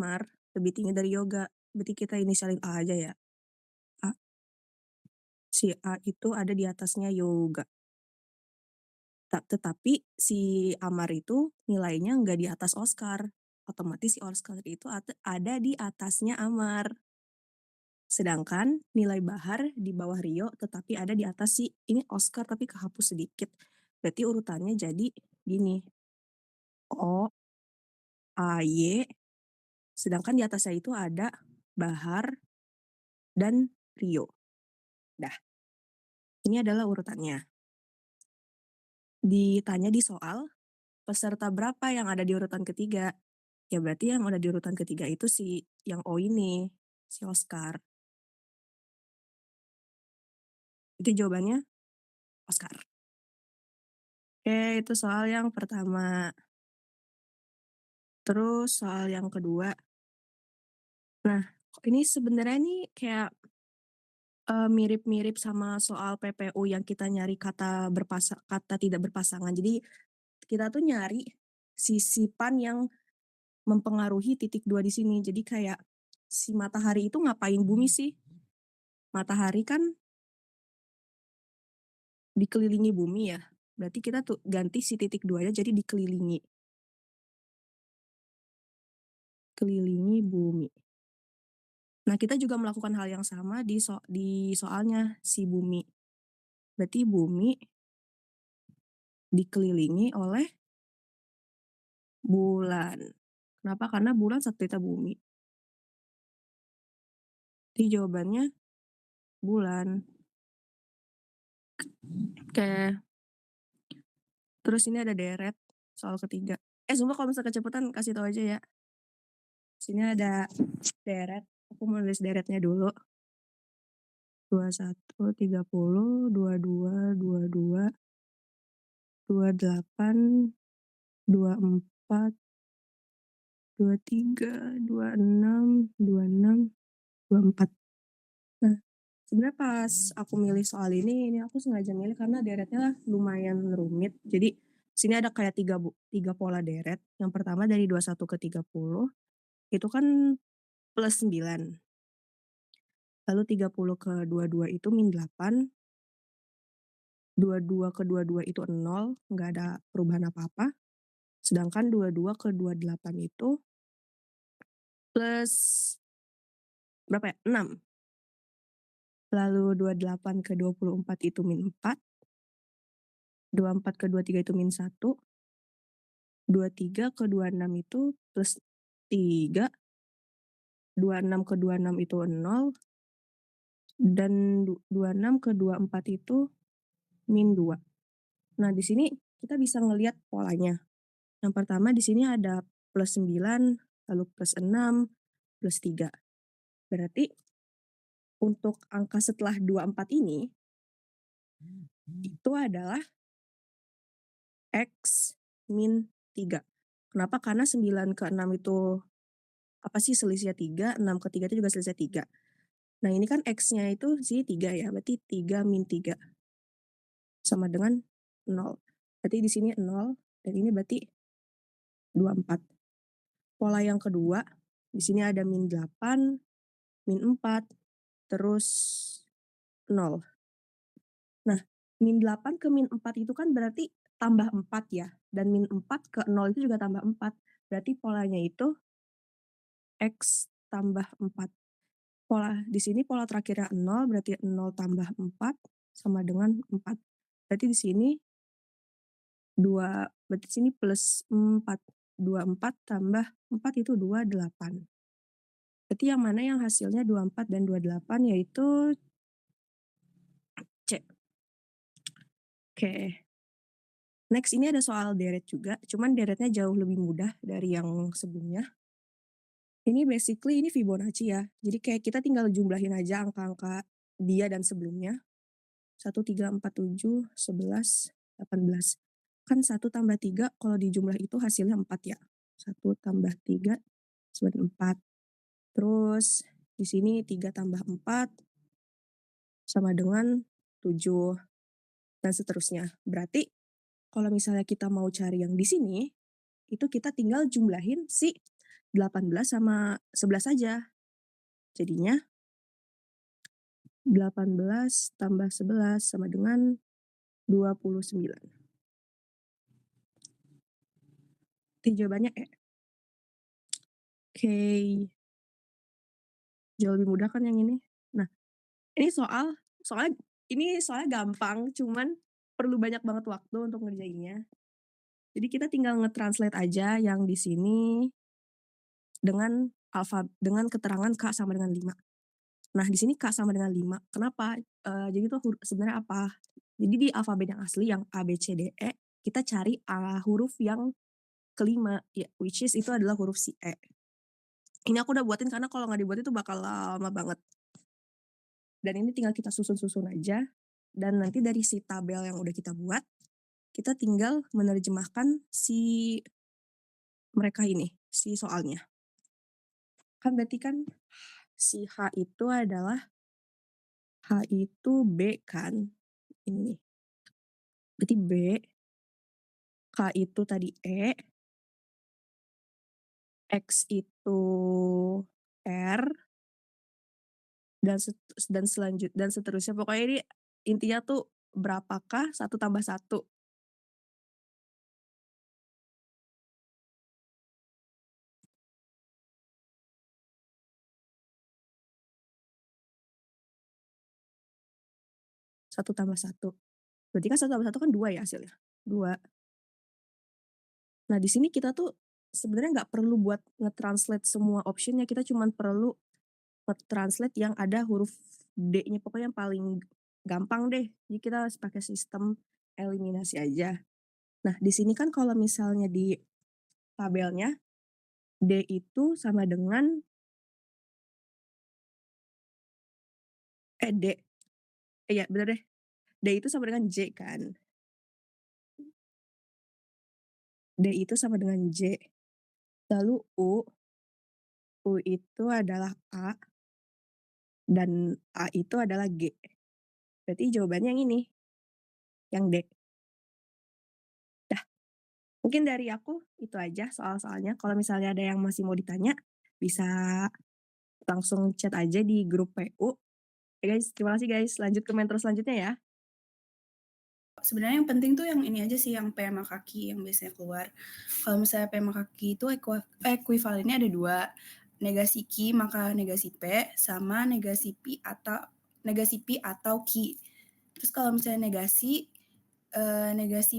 Amar lebih tinggi dari Yoga. Berarti kita inisialin A aja ya. A. Si A itu ada di atasnya Yoga. Tetapi si Amar itu nilainya nggak di atas Oscar. Otomatis si Oscar itu ada di atasnya Amar. Sedangkan nilai Bahar di bawah Rio tetapi ada di atas si ini Oscar tapi kehapus sedikit. Berarti urutannya jadi gini. O, A, Y. Sedangkan di atasnya itu ada Bahar dan Rio. Dah. Ini adalah urutannya. Ditanya di soal, peserta berapa yang ada di urutan ketiga? Ya berarti yang ada di urutan ketiga itu si yang O ini, si Oscar. Itu jawabannya Oscar. Oke, itu soal yang pertama. Terus soal yang kedua. Nah, ini sebenarnya nih kayak mirip-mirip sama soal PPU yang kita nyari kata tidak berpasangan. Jadi kita tuh nyari sisipan yang mempengaruhi titik 2 di sini. Jadi kayak si matahari itu ngapain bumi sih? Matahari kan dikelilingi bumi ya. Berarti kita tuh ganti si titik 2-nya jadi dikelilingi. Kelilingi bumi. Nah, kita juga melakukan hal yang sama di soalnya si bumi. Berarti bumi dikelilingi oleh bulan. Kenapa? Karena bulan satelitnya bumi. Jadi jawabannya bulan. Oke. Terus ini ada deret soal ketiga. Sumpah kalau misalnya kecepatan kasih tahu aja ya. Sini ada deret. Aku mau nulis deretnya dulu. 21, 30, 22, 22, 28, 24, 23, 26, 26, 24. Nah, sebenarnya pas aku milih soal ini aku sengaja milih karena deretnya lumayan rumit. Jadi sini ada kayak tiga pola deret. Yang pertama dari 21 ke 30 itu kan plus 9. Lalu 30 ke 22 itu min 8. 22 ke 22 itu 0, nggak ada perubahan apa-apa. Sedangkan 22 ke 28 itu plus berapa ya? 6. Lalu 28 ke 24 itu min 4. 24 ke 23 itu min 1. 23 ke 26 itu plus 3. 26 ke 26 itu 0. Dan 26 ke 24 itu min 2. Nah, di sini kita bisa ngelihat polanya. Yang pertama di sini ada plus 9, lalu plus 6, plus 3. Berarti untuk angka setelah 24 ini itu adalah X min 3. Kenapa? Karena 9 ke 6 itu apa sih selisihnya 3, 6 ke 3 itu juga selisihnya 3. Nah, ini kan X-nya itu sini 3 ya, berarti 3 min 3 sama dengan 0. Berarti di sini 0 dan ini berarti 24. Pola yang kedua, di sini ada min 8, min 4, terus 0. Nah, min 8 ke min 4 itu kan berarti tambah 4 ya. Dan min 4 ke 0 itu juga tambah 4. Berarti polanya itu X tambah 4. Di sini pola terakhirnya 0, berarti 0 tambah 4 sama dengan 4. Berarti di sini 2, berarti sini plus 4. 24 tambah 4 itu 28. Berarti yang mana yang hasilnya 24 dan 28 yaitu C. Oke. Next ini ada soal deret juga, cuman deretnya jauh lebih mudah dari yang sebelumnya. Ini basically ini Fibonacci ya. Jadi kayak kita tinggal jumlahin aja angka-angka dia dan sebelumnya. 1, 3, 4, 7, 11, 18. Kan 1 tambah 3 kalau dijumlah itu hasilnya 4 ya. 1 tambah 3 sama 4. Terus di sini 3 tambah 4 sama dengan 7 dan seterusnya. Berarti kalau misalnya kita mau cari yang di sini, itu kita tinggal jumlahin si 18 sama 11 saja. Jadinya 18 tambah 11 sama dengan 29. Oke, jawabannya E. Oke. Jauh lebih mudah kan yang ini? Nah, ini soalnya gampang, cuman perlu banyak banget waktu untuk ngerjainnya. Jadi kita tinggal nge-translate aja yang di sini dengan keterangan K sama dengan 5. Nah, di sini K sama dengan 5. Kenapa? Jadi itu sebenarnya apa? Jadi di alfabet yang asli yang A, B, C, D, E, kita cari huruf yang kelima, ya, which is itu adalah huruf si E. Ini aku udah buatin karena kalau nggak dibuat itu bakal lama banget. Dan ini tinggal kita susun-susun aja. Dan nanti dari si tabel yang udah kita buat, kita tinggal menerjemahkan si mereka ini, si soalnya. Kan berarti kan si H itu B kan. Ini nih. Berarti B, K itu tadi E, X itu R, dan seterusnya. Pokoknya ini intinya tuh berapakah 1 tambah 1. Satu tambah 1. Berarti kan 1 tambah 1 kan 2 ya hasilnya. 2. Nah, di sini kita tuh sebenarnya nggak perlu buat nge-translate semua optionnya, kita cuma perlu nge-translate yang ada huruf D-nya, pokoknya yang paling gampang deh. Jadi kita harus pakai sistem eliminasi aja. Nah, di sini kan kalau misalnya di tabelnya D itu sama dengan D. Iya, bener deh. D itu sama dengan J kan. D itu sama dengan J. Lalu U itu adalah A, dan A itu adalah G. Berarti jawabannya yang ini, yang D. Dah, mungkin dari aku itu aja soal-soalnya. Kalau misalnya ada yang masih mau ditanya, bisa langsung chat aja di grup PU. Ya guys, terima kasih guys. Lanjut ke mentor selanjutnya ya. Sebenarnya yang penting tuh yang ini aja sih, yang P sama kaki yang biasanya keluar. Kalau misalnya P sama kaki itu ekuivalennya ada 2. Negasi Q maka negasi P, sama negasi P atau Q. Terus kalau misalnya negasi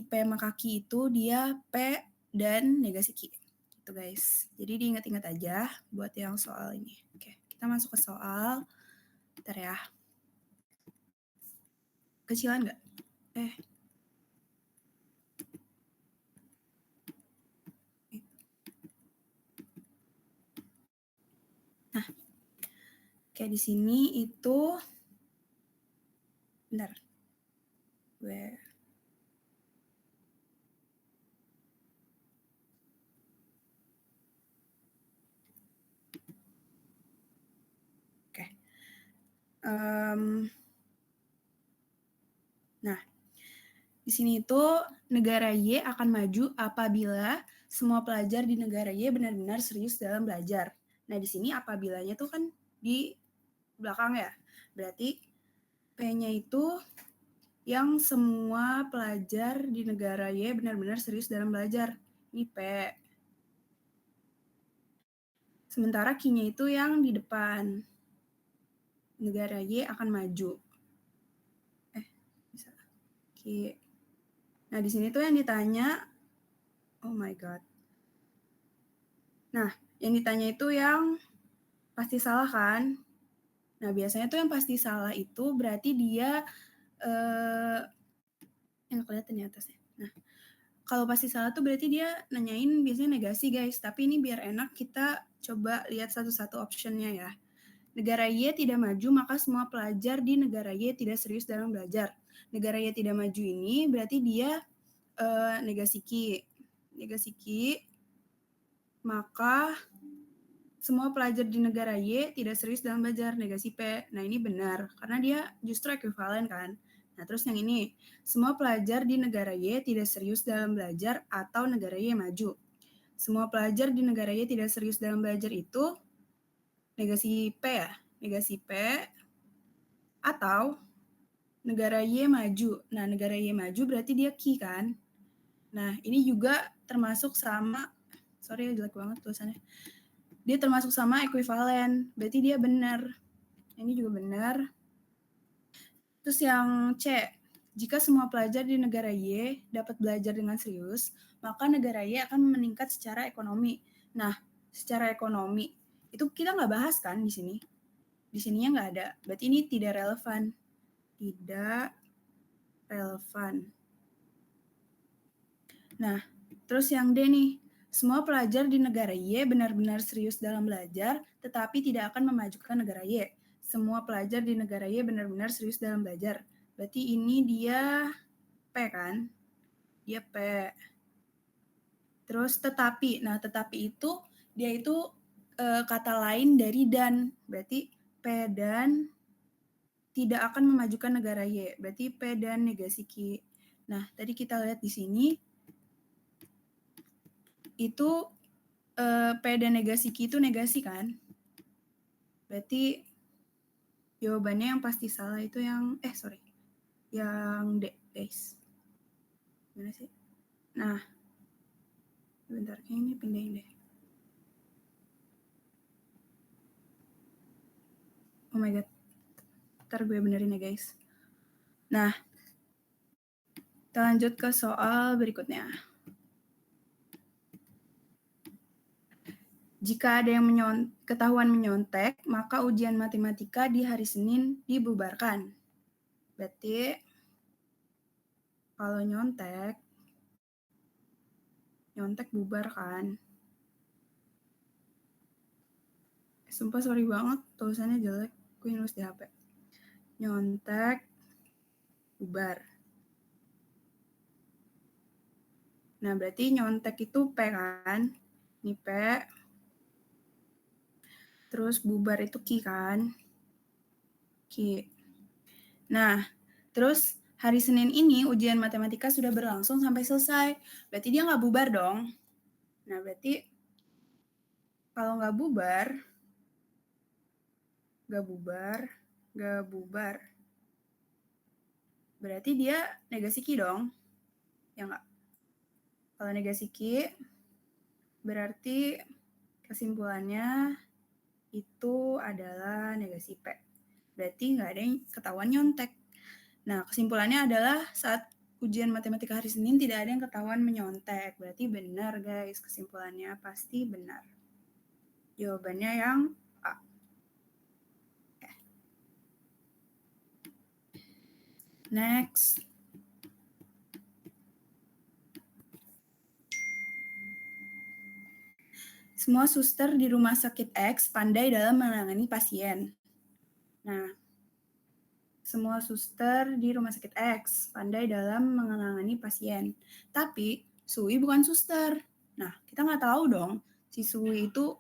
P sama kaki itu dia P dan negasi Q. Gitu guys. Jadi diingat-ingat aja buat yang soal ini. Oke, kita masuk ke soal. Bentar ya. Kecilan nggak? Nah, kayak di sini itu, bentar, gue oke. Nah, di sini itu negara Y akan maju apabila semua pelajar di negara Y benar-benar serius dalam belajar. Nah, di sini apabilanya tuh kan di belakang ya. Berarti P-nya itu yang semua pelajar di negara Y benar-benar serius dalam belajar. Ini P. Sementara Q-nya itu yang di depan. Negara Y akan maju. Bisa. Q. Nah, di sini tuh yang ditanya, oh my god. Nah, yang ditanya itu yang pasti salah kan? Nah, biasanya tuh yang pasti salah itu berarti dia yang kelihatan di atasnya. Nah, kalau pasti salah tuh berarti dia nanyain biasanya negasi guys, tapi ini biar enak kita coba lihat satu-satu optionnya ya. Negara Y tidak maju, maka semua pelajar di negara Y tidak serius dalam belajar. Negara Y tidak maju ini berarti dia negasi Q. Negasi Q, maka semua pelajar di negara Y tidak serius dalam belajar, negasi P. Nah, ini benar, karena dia justru ekuivalen kan. Nah, terus yang ini, semua pelajar di negara Y tidak serius dalam belajar atau negara Y maju. semua pelajar di negara Y tidak serius dalam belajar itu negasi P ya, negasi P, atau negara Y maju. Nah, negara Y maju berarti dia Q kan. Nah, ini juga termasuk sama, sorry ya jelek banget tulisannya. Dia termasuk sama ekuivalen, berarti dia benar. Ini juga benar. Terus yang C, jika semua pelajar di negara Y dapat belajar dengan serius, maka negara Y akan meningkat secara ekonomi. Nah, secara ekonomi, itu kita nggak bahas kan di sini. Di sininya nggak ada, berarti ini tidak relevan. Tidak relevan. Nah, terus yang D nih, semua pelajar di negara Y benar-benar serius dalam belajar, tetapi tidak akan memajukan negara Y. Semua pelajar di negara Y benar-benar serius dalam belajar. Berarti ini dia P kan? Dia P. Terus tetapi. Nah, tetapi itu dia itu kata lain dari dan. Berarti P dan tidak akan memajukan negara Y. Berarti P dan negasi Q. Nah, tadi kita lihat di sini itu P dan negasi Q itu negasi kan? Berarti jawabannya yang pasti salah itu yang yang D, guys. Gimana sih? Nah, bentar, ini pindahin deh. Oh my god. Ntar gue benerin ya, guys. Nah, kita lanjut ke soal berikutnya. Jika ada yang ketahuan menyontek, maka ujian matematika di hari Senin dibubarkan. Berarti kalau nyontek bubar kan. Sumpah sorry banget, tulisannya jelek. Gue nulis di HP. Nyontek bubar. Nah, berarti nyontek itu P kan? Ini P. Terus bubar itu Q kan? Q. Nah, terus hari Senin ini ujian matematika sudah berlangsung sampai selesai. Berarti dia nggak bubar dong. Nah, berarti kalau nggak bubar, berarti dia negasi Q dong. Ya nggak? Kalau negasi Q, berarti kesimpulannya itu adalah negasi P. Berarti nggak ada yang ketahuan nyontek. Nah, kesimpulannya adalah saat ujian matematika hari Senin tidak ada yang ketahuan menyontek. Berarti benar, guys. Kesimpulannya pasti benar. Jawabannya yang A. Next. Semua suster di rumah sakit X pandai dalam menangani pasien. Nah, semua suster di rumah sakit X pandai dalam menangani pasien. Tapi Sui bukan suster. Nah, kita nggak tahu dong si Sui itu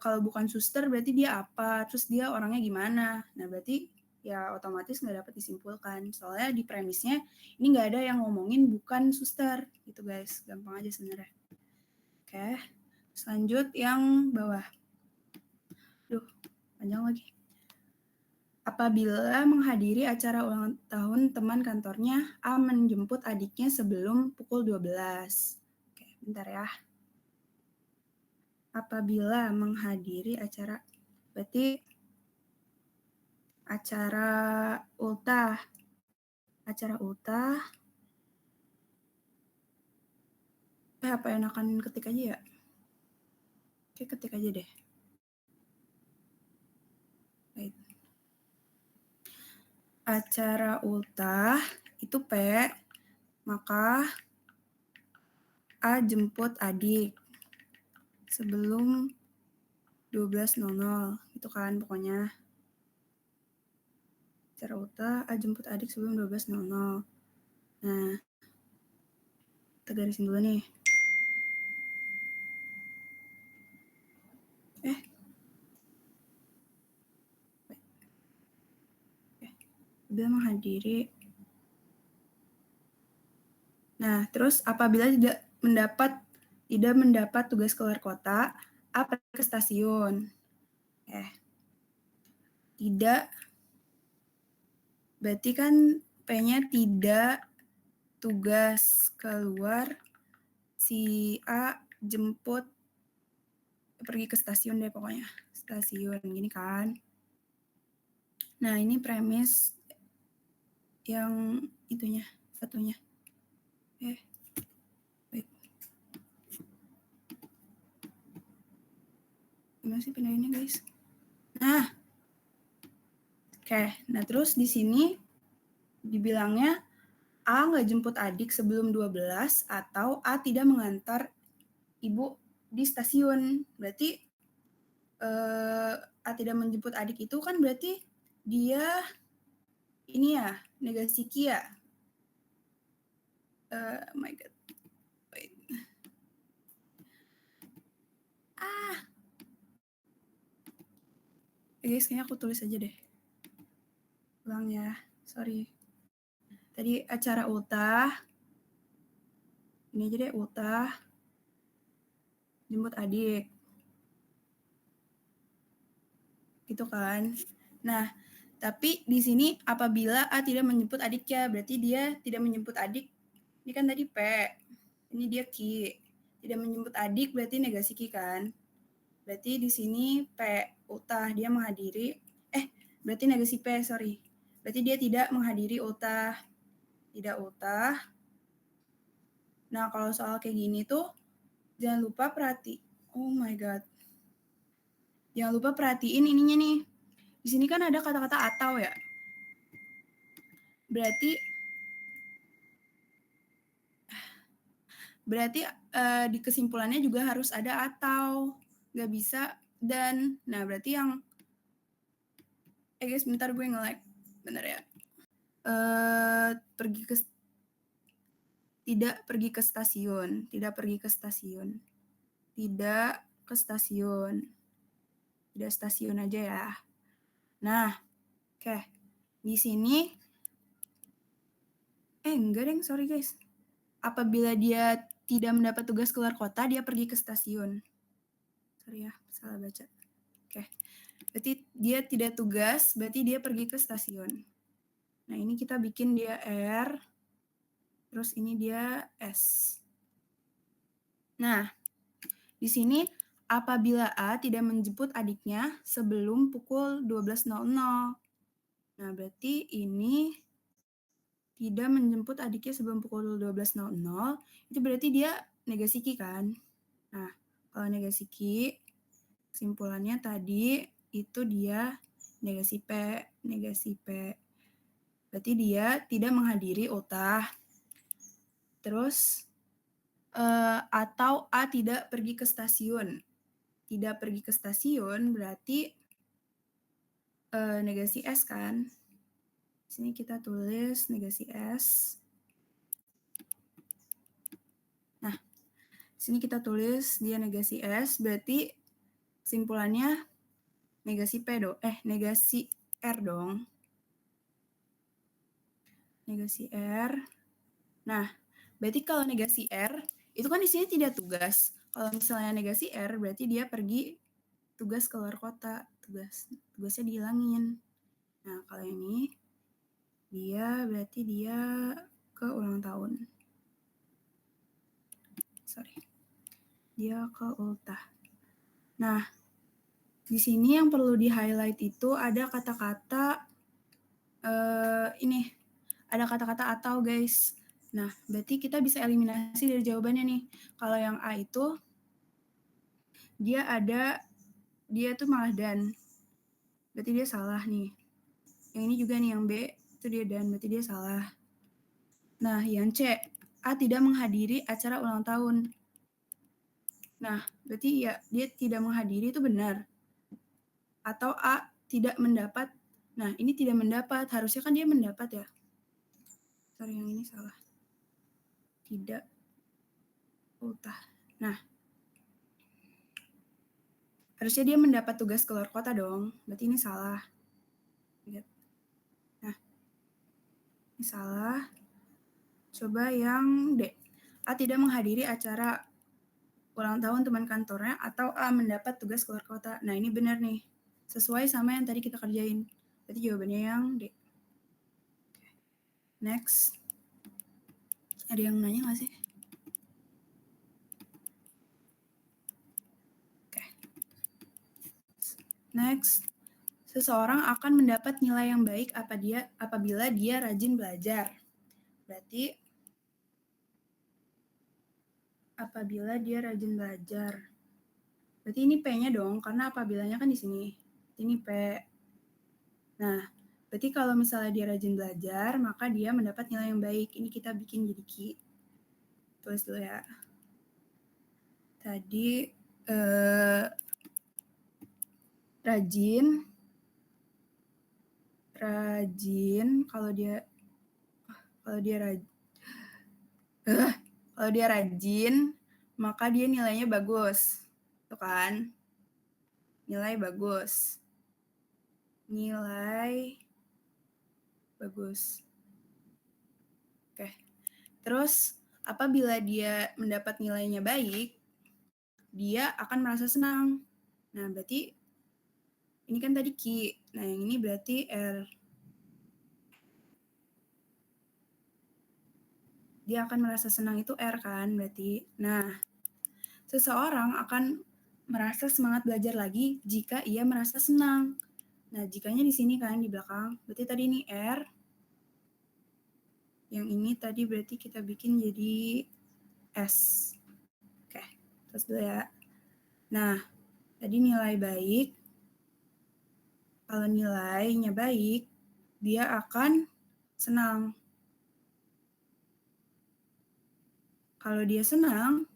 kalau bukan suster berarti dia apa, terus dia orangnya gimana. Nah, berarti ya otomatis nggak dapat disimpulkan. Soalnya di premisnya ini nggak ada yang ngomongin bukan suster. Gitu guys, gampang aja sebenarnya. Oke, lanjut yang bawah. Duh, panjang lagi. Apabila menghadiri acara ulang tahun teman kantornya, A menjemput adiknya sebelum pukul 12. Oke, bentar ya. Apabila menghadiri acara, berarti acara ultah. Apa enakan ketik aja ya? Oke, ketik aja deh. Baik. Acara ultah itu P, maka A jemput adik sebelum 12.00 gitu kan pokoknya. Acara ultah A jemput adik sebelum 12.00. Nah, kita garisin dulu nih. Bila menghadiri. Nah, terus apabila tidak mendapat tidak mendapat tugas keluar kota, A pergi ke stasiun. Tidak, berarti kan P-nya tidak tugas keluar, si A jemput, pergi ke stasiun deh pokoknya, stasiun gini kan. Nah ini premis yang itunya, satunya. Wait. Gimana sih pindahinnya guys? Nah, nah terus di sini dibilangnya A nggak jemput adik sebelum 12 atau A tidak mengantar ibu di stasiun. Berarti A tidak menjemput adik itu kan berarti dia ini ya, negasi Ki ya. Oh my god. Wait. Guys, kayaknya aku tulis aja deh. Ulang ya, sorry. Tadi acara ultah. Ini aja deh, ultah. Jemput adik. Gitu kan. Nah, tapi di sini apabila A tidak menjemput adiknya, berarti dia tidak menjemput adik. Ini kan tadi P. Ini dia Ki. Tidak menjemput adik berarti negasi Ki kan. Berarti di sini P ultah dia menghadiri berarti negasi P, sorry. Berarti dia tidak menghadiri ultah. Tidak ultah. Nah, kalau soal kayak gini tuh jangan lupa oh my god. Jangan lupa perhatiin ininya nih. Di sini kan ada kata-kata atau ya. Berarti di kesimpulannya juga harus ada atau, nggak bisa dan. Nah berarti yang guys bentar gue nge-lag, bentar ya. Tidak pergi ke stasiun, tidak pergi ke stasiun, tidak ke stasiun, tidak stasiun aja ya. Nah, di sini enggak deng, sorry guys. Apabila dia tidak mendapat tugas keluar kota, dia pergi ke stasiun. Sorry ya, salah baca. Berarti dia tidak tugas, berarti dia pergi ke stasiun. Nah, ini kita bikin dia R, terus ini dia S. Nah, di sini apabila A tidak menjemput adiknya sebelum pukul 12.00. Nah, berarti ini tidak menjemput adiknya sebelum pukul 12.00, itu berarti dia negasi Ki kan? Nah, kalau negasi Ki, kesimpulannya tadi itu dia negasi P. Berarti dia tidak menghadiri ultah. Terus atau A tidak pergi ke stasiun. Tidak pergi ke stasiun berarti negasi S kan. Sini kita tulis negasi S. Nah, sini kita tulis dia negasi S, berarti kesimpulannya negasi P dong. Negasi R dong. Negasi R. Nah, berarti kalau negasi R, itu kan di sini tidak tugas. Kalau misalnya negasi R, berarti dia pergi tugas keluar kota. Tugasnya dihilangin. Nah, kalau ini, berarti dia ke ulang tahun. Sorry. Dia ke ultah. Nah, di sini yang perlu di-highlight itu ada kata-kata ini. Ada kata-kata atau guys. Nah, berarti kita bisa eliminasi dari jawabannya nih. Kalau yang A itu dia tuh malah dan. Berarti dia salah nih. Yang ini juga nih yang B itu dia dan, berarti dia salah. Nah, yang C, A tidak menghadiri acara ulang tahun. Nah, berarti ya dia tidak menghadiri itu benar. Atau A tidak mendapat. Nah, ini tidak mendapat. Harusnya kan dia mendapat ya. Sorry, yang ini salah. Tidak ultah. Nah, harusnya dia mendapat tugas keluar kota dong. Berarti ini salah. Nah, ini salah. Coba yang D. A tidak menghadiri acara ulang tahun teman kantornya, atau A, mendapat tugas keluar kota. Nah, ini benar nih. Sesuai sama yang tadi kita kerjain. Berarti jawabannya yang D. Next. Ada yang nanya nggak sih? Oke. Next. Seseorang akan mendapat nilai yang baik apabila dia rajin belajar. Berarti apabila dia rajin belajar. Berarti ini P-nya dong, karena apabilanya kan di sini. Ini P. Nah, berarti kalau misalnya dia rajin belajar, maka dia mendapat nilai yang baik. Ini kita bikin jadi Q. Tulis dulu ya. Tadi rajin kalau dia rajin, maka dia nilainya bagus. Tuh kan? Nilai bagus. Nilai bagus. Oke. Terus apabila dia mendapat nilainya baik, dia akan merasa senang. Nah, berarti ini kan tadi Q. Nah, yang ini berarti R. Dia akan merasa senang itu R kan berarti. Nah, seseorang akan merasa semangat belajar lagi jika ia merasa senang. Nah, jikanya di sini kan di belakang. Berarti tadi ini R. Yang ini tadi berarti kita bikin jadi S. Oke, terus dulu ya. Nah, tadi nilai baik. Kalau nilainya baik, dia akan senang. Kalau dia senang,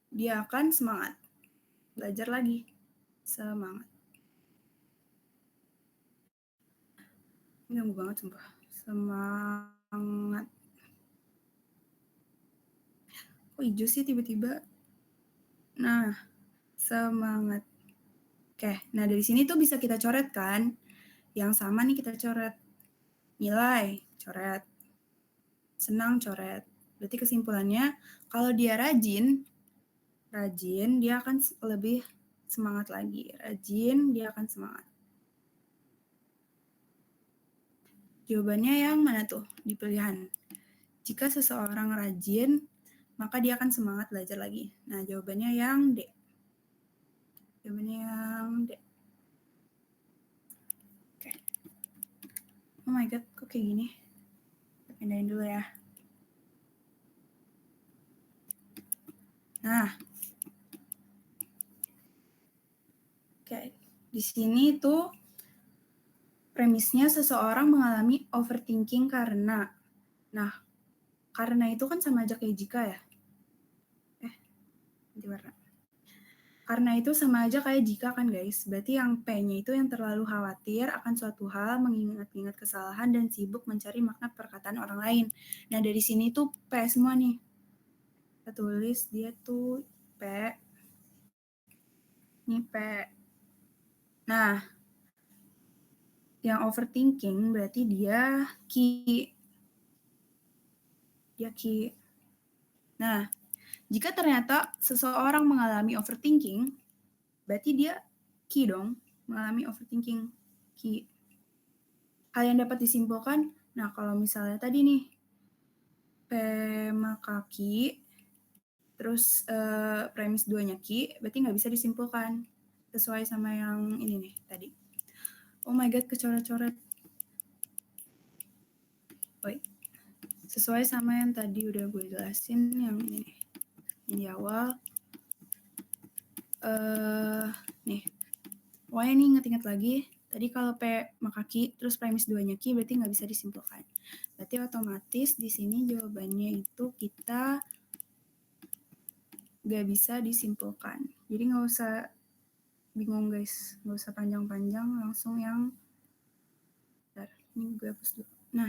dia akan semangat. Belajar lagi. Semangat. Ini ganggu banget sumpah. Semangat. Kok hijau sih tiba-tiba? Nah, semangat. Oke, nah dari sini tuh bisa kita coret kan? Yang sama nih kita coret. Nilai, coret. Senang, coret. Berarti kesimpulannya, kalau dia rajin, dia akan lebih semangat lagi. Rajin, dia akan semangat. Jawabannya yang mana tuh di pilihan? Jika seseorang rajin, maka dia akan semangat belajar lagi. Nah, jawabannya yang D. Jawabannya yang D. Oke. Oh my god, kok kayak gini? Kita pindahin dulu ya. Nah, oke. Di sini tuh premisnya seseorang mengalami overthinking karena. Nah, karena itu kan sama aja kayak jika ya. Ganti warna. Karena itu sama aja kayak jika kan guys. Berarti yang P-nya itu yang terlalu khawatir akan suatu hal, mengingat-ingat kesalahan, dan sibuk mencari makna perkataan orang lain. Nah, dari sini tuh P semua nih. Kita tulis dia tuh P. Ini P. Nah, yang overthinking berarti dia Q. Dia Q. Nah, jika ternyata seseorang mengalami overthinking, berarti dia Q dong, mengalami overthinking. Q. Hal yang dapat disimpulkan, nah kalau misalnya tadi nih, P maka Q, terus premis 2-nya Q, berarti nggak bisa disimpulkan. Sesuai sama yang ini nih tadi. Oh my god, kecoret-coret. Wait. Sesuai sama yang tadi udah gue jelasin, yang ini nih. Yang di awal. Nih. Pokoknya nih inget-inget lagi. Tadi kalau P maka Q, terus premis 2-nya Q, berarti nggak bisa disimpulkan. Berarti otomatis di sini jawabannya itu kita nggak bisa disimpulkan. Jadi nggak usah bingung guys, nggak usah panjang-panjang, langsung yang bentar, ini gue hapus dulu. Nah,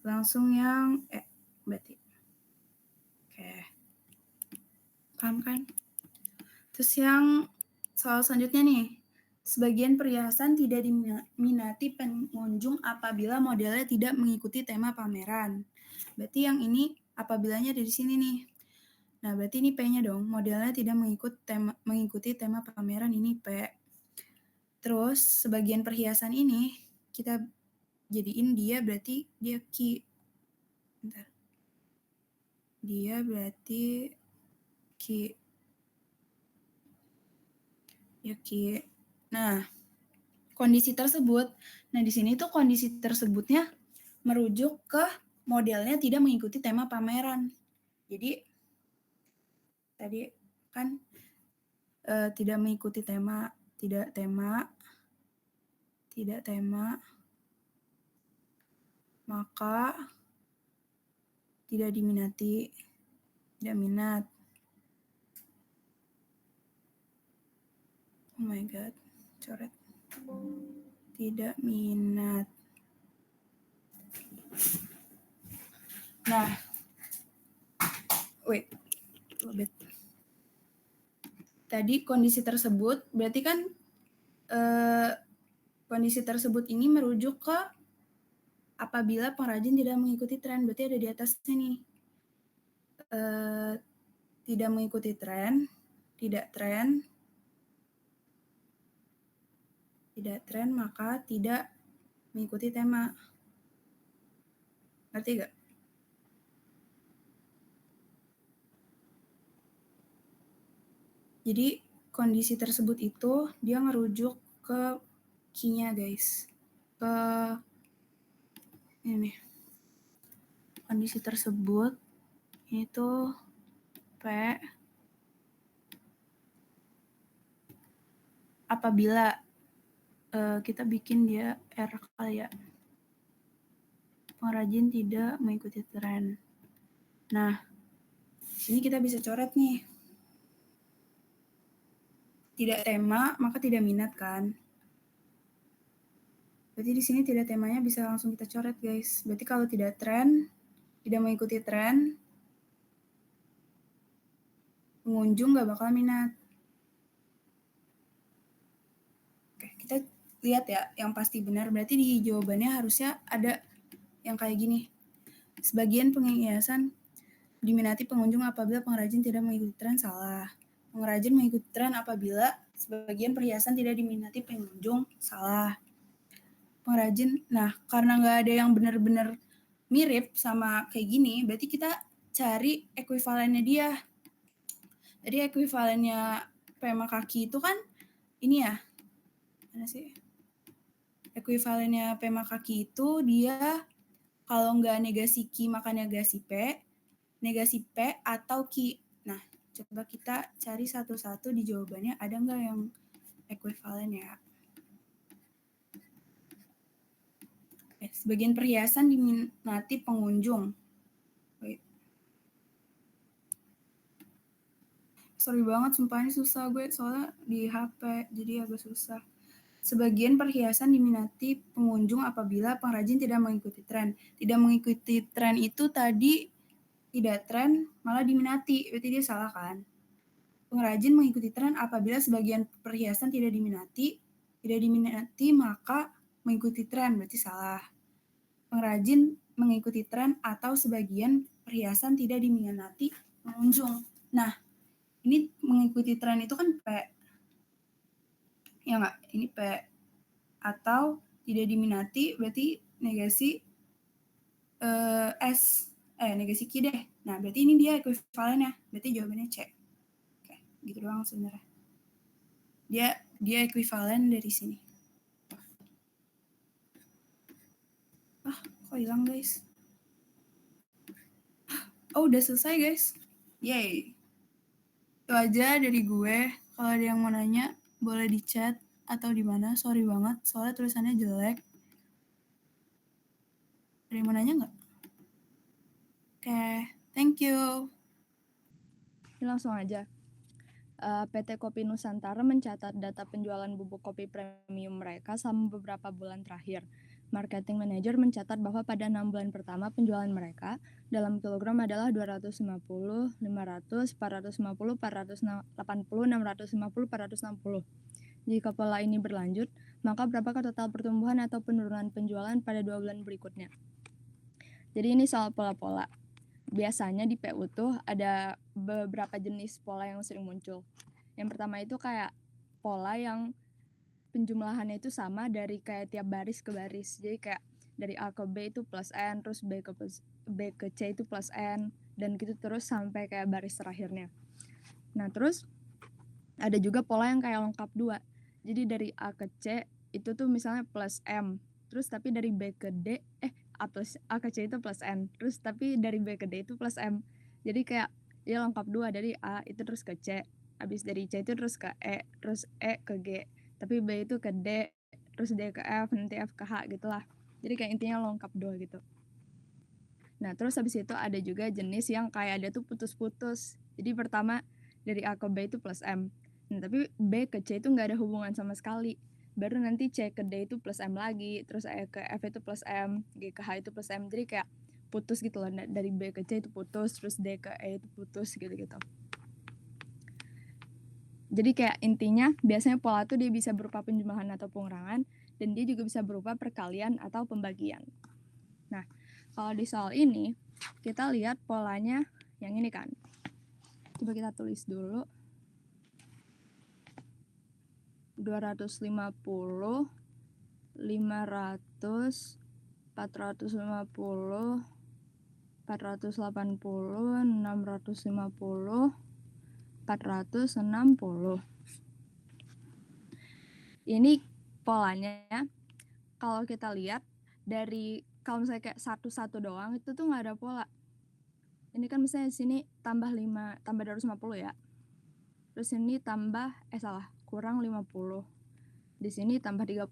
langsung yang berarti. Oke. Paham kan? Terus yang soal selanjutnya nih. Sebagian perhiasan tidak diminati pengunjung apabila modelnya tidak mengikuti tema pameran. Berarti yang ini apabilanya dari sini nih. Nah, berarti ini P-nya dong, modelnya tidak mengikuti tema pameran, ini P. Terus sebagian perhiasan ini kita jadiin dia berarti dia Q. Bentar. Dia berarti Q. Ya Q. Nah, kondisi tersebut. Nah, di sini tuh kondisi tersebutnya merujuk ke modelnya tidak mengikuti tema pameran. Jadi tadi kan tidak mengikuti tema, tidak tema, maka tidak diminati, tidak minat. Oh my god, coret. Tidak minat. Nah, wait, lebih. Tadi kondisi tersebut berarti kan kondisi tersebut ini merujuk ke apabila pengrajin tidak mengikuti tren, berarti ada di atasnya nih. Tidak mengikuti tren, tidak tren, maka tidak mengikuti tema. Ngerti gak? Jadi kondisi tersebut itu dia ngerujuk ke key-nya guys. Ke ini. Kondisi tersebut itu P apabila kita bikin dia R kali ya. Pengrajin tidak mengikuti tren. Nah, sini kita bisa coret nih. Tidak tema, maka tidak minat kan. Berarti di sini tidak temanya bisa langsung kita coret guys. Berarti kalau tidak tren, tidak mengikuti tren, pengunjung nggak bakal minat. Oke, kita lihat ya yang pasti benar. Berarti di jawabannya harusnya ada yang kayak gini. Sebagian penghiasan diminati pengunjung apabila pengrajin tidak mengikuti tren, salah. Pengrajin mengikuti tren apabila sebagian perhiasan tidak diminati pengunjung, salah. Pengrajin, nah karena nggak ada yang benar-benar mirip sama kayak gini, berarti kita cari ekuivalennya dia. Jadi ekuivalennya P sama kaki itu kan ini ya, mana sih? Ekuivalennya P sama kaki itu dia kalau nggak negasi Q maka negasi P atau Q. Nah, coba kita cari satu-satu di jawabannya ada nggak yang ekuivalen ya. Sebagian perhiasan diminati pengunjung. Wait. Sorry banget, sumpah ini susah gue soalnya di HP, jadi agak susah. Sebagian perhiasan diminati pengunjung apabila pengrajin tidak mengikuti tren. Tidak mengikuti tren itu tadi tidak tren, malah diminati. Berarti dia salah kan? Pengrajin mengikuti tren apabila sebagian perhiasan tidak diminati maka mengikuti tren. Berarti salah. Pengrajin mengikuti tren atau sebagian perhiasan tidak diminati pengunjung. Nah, ini mengikuti tren itu kan P. Ya nggak? Ini P. Atau tidak diminati berarti negasi S. Negasi Q deh. Nah, berarti ini dia ekuivalennya. Berarti jawabannya C. Oke, gitu doang sebenarnya. Dia ekuivalen dari sini. Kok hilang guys? Oh, udah selesai guys. Yay. Itu aja dari gue. Kalau ada yang mau nanya, boleh di chat atau di mana. Sorry banget, soalnya tulisannya jelek. Ada yang mau nanya nggak? Oke, thank you. Langsung aja. PT Kopi Nusantara mencatat data penjualan bubuk kopi premium mereka selama beberapa bulan terakhir. Marketing Manager mencatat bahwa pada 6 bulan pertama penjualan mereka dalam kilogram adalah 250, 500, 450, 480, 650, 460. Jika pola ini berlanjut, maka berapakah total pertumbuhan atau penurunan penjualan pada 2 bulan berikutnya? Jadi ini soal pola-pola. biasanya di PU tuh ada beberapa jenis pola yang sering muncul. Yang pertama itu kayak pola yang penjumlahannya itu sama dari kayak tiap baris ke baris. Jadi kayak dari A ke B itu plus N, terus B ke C itu plus N, dan gitu terus sampai kayak baris terakhirnya. Nah terus ada juga pola yang kayak lengkap 2. Jadi dari A ke C itu tuh misalnya plus M. Terus tapi dari B ke D, A ke C itu plus N. Terus tapi dari B ke D itu plus M. Jadi kayak dia lengkap 2, dari A itu terus ke C. Habis dari C itu terus ke E, terus E ke G. Tapi B itu ke D, terus D ke F, nanti F ke H gitulah. Jadi kayak intinya lengkap 2 gitu. Nah terus habis itu ada juga jenis yang kayak ada tuh putus-putus. Jadi pertama dari A ke B itu plus M. Nah tapi B ke C itu nggak ada hubungan sama sekali. Baru nanti C ke D itu plus M lagi, terus E ke F itu plus M, G ke H itu plus M. Jadi kayak putus gitu loh, dari B ke C itu putus, terus D ke E itu putus gitu-gitu. Jadi kayak intinya biasanya pola tuh dia bisa berupa penjumlahan atau pengurangan, dan dia juga bisa berupa perkalian atau pembagian. Nah, kalau di soal ini kita lihat polanya yang ini kan. Coba kita tulis dulu. 250, 500, 450, 480, 650, 460. Ini polanya kalau kita lihat dari kalau misalnya kayak satu-satu doang itu tuh nggak ada pola. Ini kan misalnya di sini tambah 250 ya. Terus ini kurang 50. Di sini tambah 30.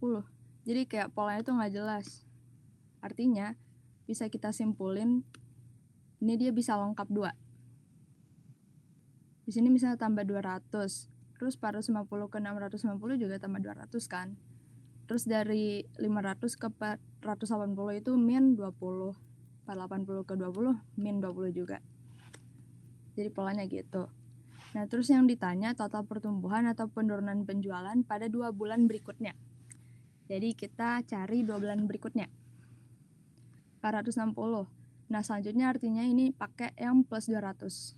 Jadi kayak polanya tuh nggak jelas. Artinya bisa kita simpulin ini dia bisa lengkap 2. Di sini misalnya tambah 200. Terus 450 ke 650 juga tambah 200 kan. Terus dari 500 ke 480 itu min 20. 480 ke 20 min 20 juga. Jadi polanya gitu. Nah, terus yang ditanya total pertumbuhan atau penurunan penjualan pada 2 bulan berikutnya. Jadi kita cari 2 bulan berikutnya. 460. Nah, selanjutnya artinya ini pakai yang plus 200.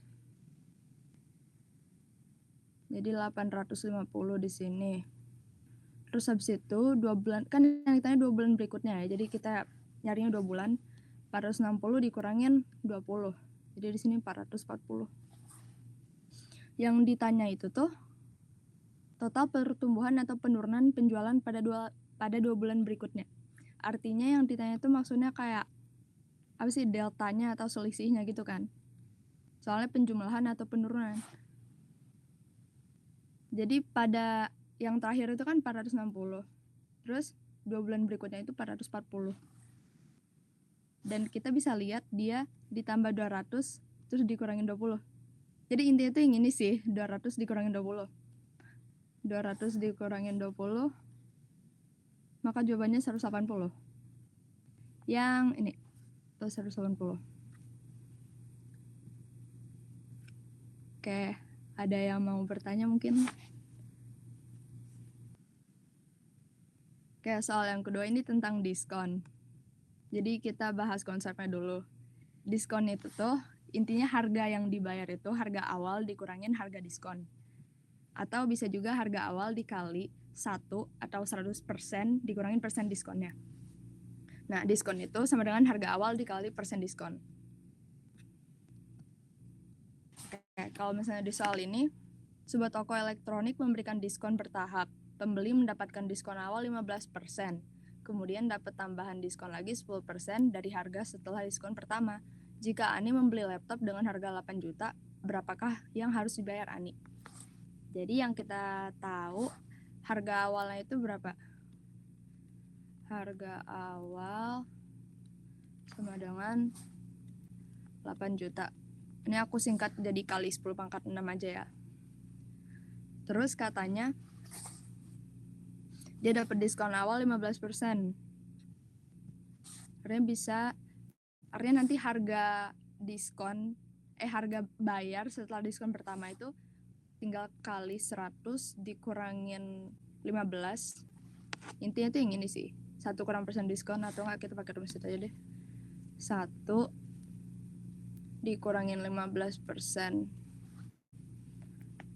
Jadi 850 di sini. Terus habis itu 2 bulan, kan yang ditanya 2 bulan berikutnya ya. Jadi kita nyarinya 2 bulan. 460 dikurangin 20. Jadi di sini 440. Yang ditanya itu tuh total pertumbuhan atau penurunan penjualan pada 2 bulan berikutnya. Artinya yang ditanya itu maksudnya kayak apa sih, deltanya atau selisihnya gitu kan. Soalnya penjumlahan atau penurunan. Jadi pada yang terakhir itu kan 460. Terus 2 bulan berikutnya itu 440. Dan kita bisa lihat dia ditambah 200 terus dikurangin 20. Jadi intinya itu yang ini sih, 200 dikurangin 20. 200 dikurangin 20, maka jawabannya 180. Yang ini, tuh 180. Oke, ada yang mau bertanya mungkin? Oke, soal yang kedua ini tentang diskon. Jadi kita bahas konsepnya dulu. Diskon itu tuh intinya harga yang dibayar itu harga awal dikurangin harga diskon. Atau bisa juga harga awal dikali 1 atau 100% dikurangin persen diskonnya. Nah, diskon itu sama dengan harga awal dikali persen diskon. Oke, kalau misalnya di soal ini, sebuah toko elektronik memberikan diskon bertahap. Pembeli mendapatkan diskon awal 15%. Kemudian dapat tambahan diskon lagi 10% dari harga setelah diskon pertama. Jika Ani membeli laptop dengan harga 8 juta, berapakah yang harus dibayar Ani? Jadi yang kita tahu harga awalnya itu berapa? Harga awal sama dengan 8 juta. Ini aku singkat jadi kali 10 pangkat 6 aja ya. Terus katanya dia dapat diskon awal 15%. Artinya nanti harga bayar setelah diskon pertama itu tinggal kali 100 dikurangin 15. Intinya tuh yang ini sih. 1 kurang persen diskon, atau enggak kita pakai rumus itu aja deh. 1 dikurangin 15%.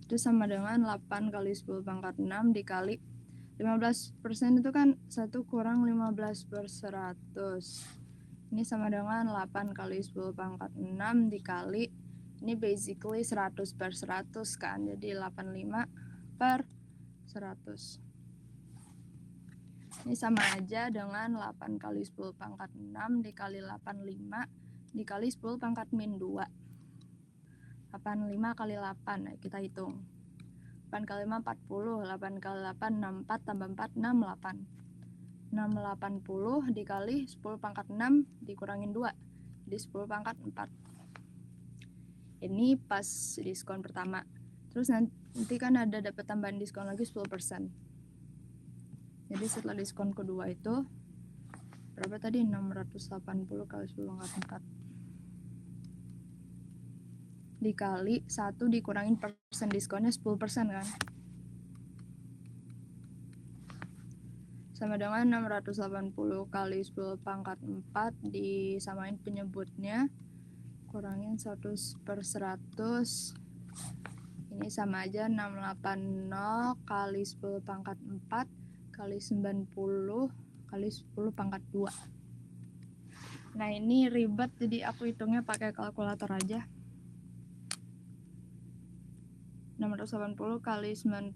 Itu sama dengan 8 kali 10 pangkat 6 dikali 15% itu kan 1 kurang 15 per 100. Ini sama dengan 8 kali 10 pangkat 6 dikali, ini basically 100 per 100 kan, jadi 85 per 100. Ini sama aja dengan 8 kali 10 pangkat 6 dikali 85 dikali 10 pangkat min 2. 85 kali 8, nah kita hitung. 8 kali 5, 40, 8 kali 8, 64, tambah 4, 68. 680 dikali 10 pangkat 6 dikurangin 2, jadi 10 pangkat 4. Ini pas diskon pertama. Terus nanti kan ada dapat tambahan diskon lagi 10%. Jadi setelah diskon kedua itu berapa tadi? 680 kali 10 pangkat 4 dikali 1 dikurangin persen diskonnya 10% kan, sama dengan 680 kali 10 pangkat 4 disamain penyebutnya kurangin 100 per 100, ini sama aja 680 kali 10 pangkat 4 kali 90 kali 10 pangkat 2. Nah ini ribet, jadi aku hitungnya pakai kalkulator aja. 680 kali 90,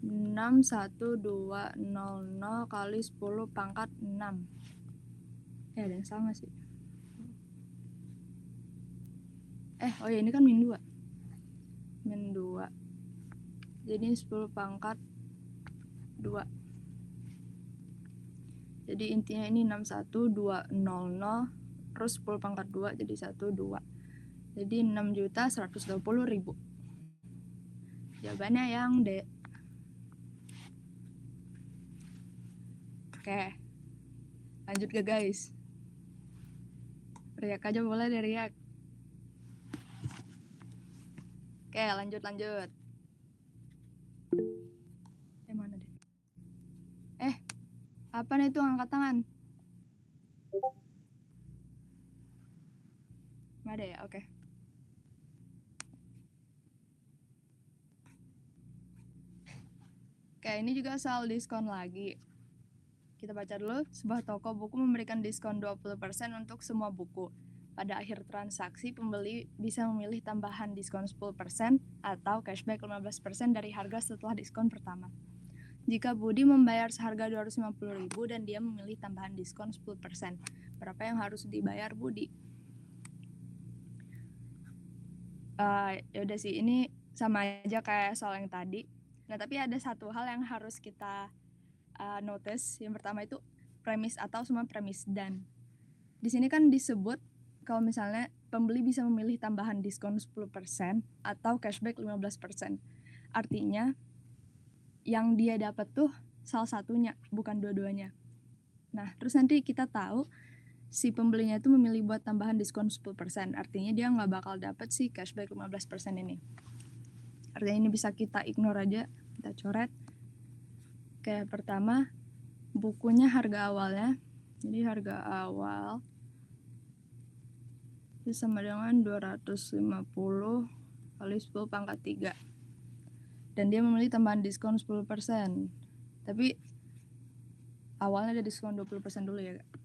61200 kali 10 pangkat 6. Ya ada yang sama sih. Oh ya ini kan min 2. Min 2. Jadi 10 pangkat 2. Jadi intinya ini 61200 terus 10 pangkat 2 jadi 12. Jadi 6.120.000. Jawabannya yang D. Oke. Lanjut ke guys. Riak aja boleh deh riak. Oke, lanjut. Mana deh? Apa nih itu angkat tangan? Nggak ada ya? Oke. Oke, ini juga soal diskon lagi. Kita baca dulu. Sebuah toko buku memberikan diskon 20% untuk semua buku. Pada akhir transaksi, pembeli bisa memilih tambahan diskon 10% atau cashback 15% dari harga setelah diskon pertama. Jika Budi membayar seharga 250.000 dan dia memilih tambahan diskon 10%, berapa yang harus dibayar Budi? Yaudah sih, ini sama aja kayak soal yang tadi. Nah, tapi ada satu hal yang harus kita notice. Yang pertama itu premis atau semua premis dan. Di sini kan disebut kalau misalnya pembeli bisa memilih tambahan diskon 10% atau cashback 15%. Artinya yang dia dapat tuh salah satunya, bukan dua-duanya. Nah, terus nanti kita tahu si pembelinya itu memilih buat tambahan diskon 10%. Artinya dia nggak bakal dapat si cashback 15% ini. Artinya ini bisa kita ignore aja, kita coret. Kayak pertama, bukunya harga awalnya. Jadi harga awal itu sama dengan 250 kali 10 pangkat 3. Dan dia memilih tambahan diskon 10%. Tapi awalnya ada diskon 20% dulu ya, Kak.